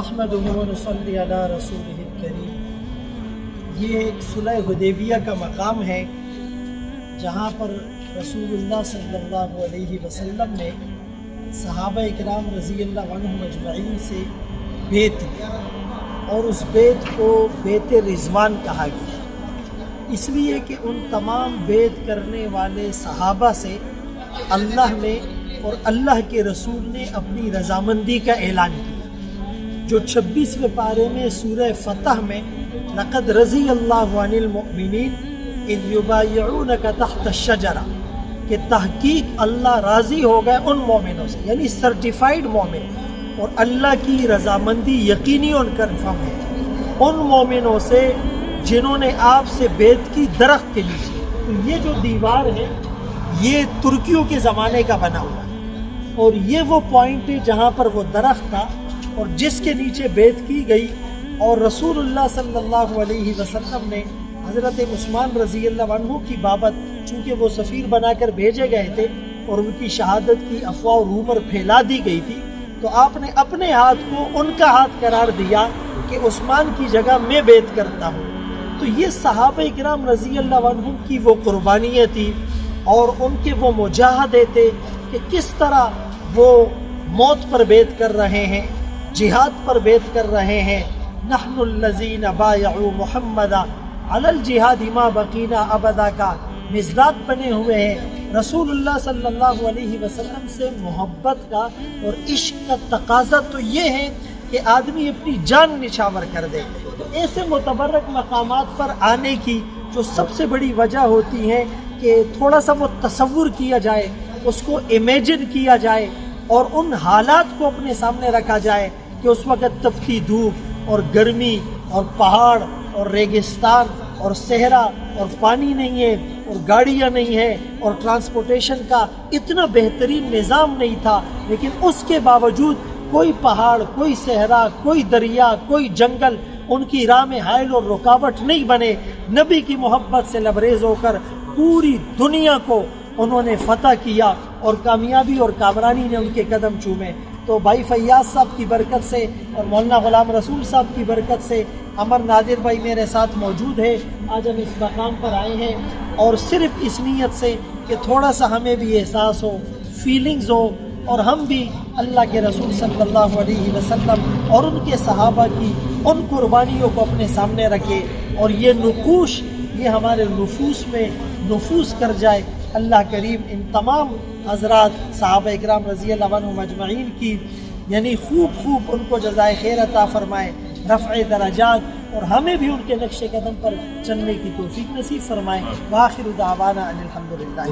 नहमदुहु व नुसल्ली अला रसूलिहिल करीम। ये सुलह हुदैबिया का मकाम है जहाँ पर रसूलुल्लाह सल्लल्लाहु अलैहि वसल्लम ने सहाबा इकराम रज़ियल्लाहु अन्हुम अजमईन से बेत लिया और उस बेत को बेत रिज़वान कहा गया, इसलिए कि उन तमाम बेत करने वाले सहाबा से अल्लाह ने और अल्लाह के रसूल ने अपनी रज़ामंदी का ऐलान किया। जो 26वें पारे में सूरह फतह में लक़द रज़ियल्लाहु अनिल मुअमिनीन इज़ युबायिऊनका तहत अश-शजरा कि तहकीक अल्लाह राज़ी हो गए उन मोमिनों से, यानी सर्टिफाइड मोमिन, और अल्लाह की रज़ामंदी यकीनी और कन्फर्म है उन मोमिनों से जिन्होंने आपसे बेत की दरख्त के नीचे। तो ये जो दीवार है ये तुर्कियों के ज़माने का बना हुआ है और ये वो पॉइंट है जहाँ पर वो दरख्त था और जिसके नीचे बेत की गई। और रसूलुल्लाह सल्लल्लाहु अलैहि वसल्लम ने हज़रत उस्मान रज़ियल्लाहु अन्हु की बाबत, चूँकि वो सफ़ीर बनाकर भेजे गए थे और उनकी शहादत की अफवाह और रूमर फैला दी गई थी, तो आपने अपने हाथ को उनका हाथ करार दिया कि उस्मान की जगह मैं बेत करता हूँ। तो ये सहाबा इकराम रज़ियल्लाहु अन्हुम की वो कुर्बानियाँ थी और उनके वो मुजाहदे थे कि किस तरह वो मौत पर बेत कर रहे हैं, जिहाद पर बेत कर रहे हैं। नहनुल्लज़ीना बायअू मुहम्मदा अलल जिहादी मा बकीना अबदा का मिज़दाद बने हुए हैं। रसूलुल्लाह सल्लल्लाहु अलैहि वसल्लम से मोहब्बत का और इश्क का तकाज़ा तो ये है कि आदमी अपनी जान निछावर कर दे। तो ऐसे मुतबर्रक मकामात पर आने की जो सबसे बड़ी वजह होती है कि थोड़ा सा वो तसव्वुर किया जाए, उसको इमेजिन किया जाए और उन हालात को अपने सामने रखा जाए कि उस वक़्त तपती धूप और गर्मी और पहाड़ और रेगिस्तान और सहरा और पानी नहीं है और गाड़ियाँ नहीं है और ट्रांसपोर्टेशन का इतना बेहतरीन निज़ाम नहीं था, लेकिन उसके बावजूद कोई पहाड़, कोई सहरा, कोई दरिया, कोई जंगल उनकी राह में हाइल और रुकावट नहीं बने। नबी की मोहब्बत से लबरेज़ होकर पूरी दुनिया को उन्होंने फ़तह किया और कामयाबी और कामरानी ने उनके कदम चूमे। तो भाई फैयाज साहब की बरकत से और मौलाना ग़ुलाम रसूल साहब की बरकत से अमर नादिर भाई मेरे साथ मौजूद है। आज हम इस मकाम पर आए हैं और सिर्फ इस नीयत से कि थोड़ा सा हमें भी एहसास हो, फीलिंग्स हो और हम भी अल्लाह के रसूल सल्लल्लाहु अलैहि वसल्लम और उनके सहाबा की उन कुर्बानियों को अपने सामने रखें और ये नुकूश ये हमारे नुफूस में नुफूस कर जाए। अल्लाह करीम इन तमाम हज़रात सहाबा इकराम रज़ियल्लाहु अन्हुम अजमईन की यानी खूब उनको जज़ाए खैर अता फ़रमाए, रफ़्ए दरजात और हमें भी उनके नक्शे कदम पर चलने की तौफ़ीक़ नसीब फ़रमाए। व आखिरु दावाना अनिल हम्दुलिल्लाह।